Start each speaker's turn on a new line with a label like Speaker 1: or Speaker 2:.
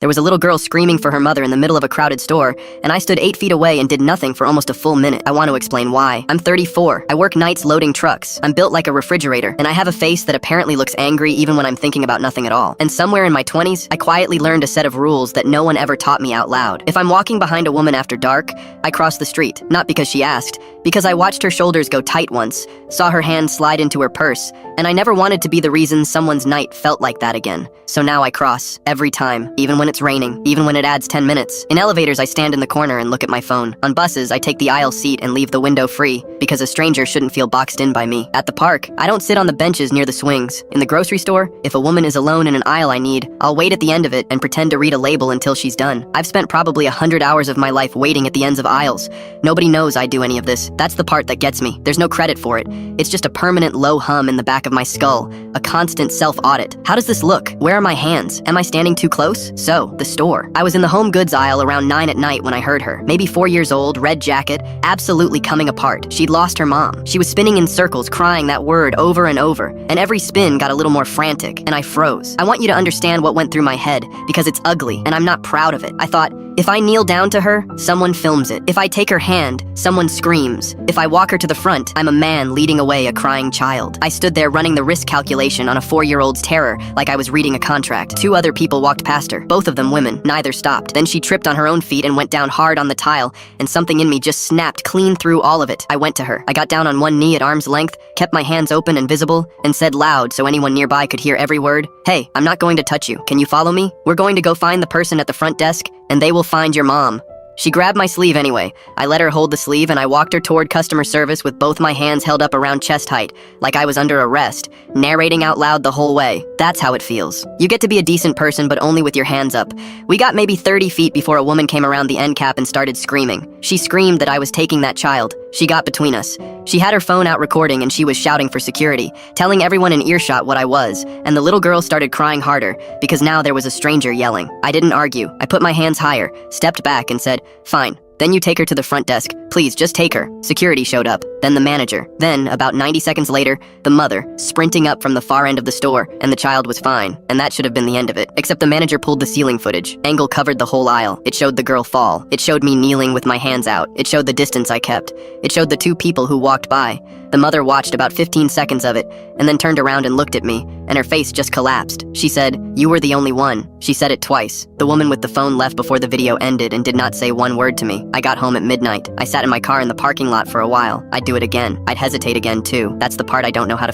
Speaker 1: There was a little girl screaming for her mother in the middle of a crowded store, and I stood 8 feet away and did nothing for almost a full minute. I want to explain why. I'm 34. I work nights loading trucks. I'm built like a refrigerator, and I have a face that apparently looks angry even when I'm thinking about nothing at all. And somewhere in my 20s, I quietly learned a set of rules that no one ever taught me out loud. If I'm walking behind a woman after dark, I cross the street. Not because she asked, because I watched her shoulders go tight once, saw her hand slide into her purse, and I never wanted to be the reason someone's night felt like that again. So now I cross, every time, even when it's raining, even when it adds 10 minutes. In elevators, I stand in the corner and look at my phone. On buses, I take the aisle seat and leave the window free, because a stranger shouldn't feel boxed in by me. At the park, I don't sit on the benches near the swings. In the grocery store, if a woman is alone in an aisle I need, I'll wait at the end of it and pretend to read a label until she's done. I've spent probably 100 hours of my life waiting at the ends of aisles. Nobody knows I do any of this. That's the part that gets me. There's no credit for it. It's just a permanent low hum in the back of my skull, a constant self-audit. How does this look? Where are my hands? Am I standing too close? So, the store. I was in the home goods aisle around 9 at night when I heard her. Maybe 4 years old, red jacket, absolutely coming apart. She'd lost her mom. She was spinning in circles, crying that word over and over, and every spin got a little more frantic, and I froze. I want you to understand what went through my head, because it's ugly, and I'm not proud of it. I thought, if I kneel down to her, someone films it. If I take her hand, someone screams. If I walk her to the front, I'm a man leading away a crying child. I stood there running the risk calculation on a 4-year-old's terror, like I was reading a contract. 2 other people walked past her, both of them women. Neither stopped. Then she tripped on her own feet and went down hard on the tile, and something in me just snapped clean through all of it. I went to her. I got down on one knee at arm's length, kept my hands open and visible, and said loud so anyone nearby could hear every word, "Hey, I'm not going to touch you. Can you follow me? We're going to go find the person at the front desk, and they will find your mom." She grabbed my sleeve anyway. I let her hold the sleeve and I walked her toward customer service with both my hands held up around chest height, like I was under arrest, narrating out loud the whole way. That's how it feels. You get to be a decent person, but only with your hands up. We got maybe 30 feet before a woman came around the end cap and started screaming. She screamed that I was taking that child. She got between us. She had her phone out recording and she was shouting for security, telling everyone in earshot what I was, and the little girl started crying harder, because now there was a stranger yelling. I didn't argue. I put my hands higher, stepped back and said, "Fine. Then you take her to the front desk. Please, just take her." Security showed up, then the manager. Then, about 90 seconds later, the mother, sprinting up from the far end of the store, and the child was fine. And that should have been the end of it. Except the manager pulled the ceiling footage. Angle covered the whole aisle. It showed the girl fall. It showed me kneeling with my hands out. It showed the distance I kept. It showed the 2 people who walked by. The mother watched about 15 seconds of it, and then turned around and looked at me, and her face just collapsed. She said, "You were the only one." She said it twice. The woman with the phone left before the video ended and did not say one word to me. I got home at midnight. I sat in my car in the parking lot for a while. I'd do it again. I'd hesitate again too. That's the part I don't know how to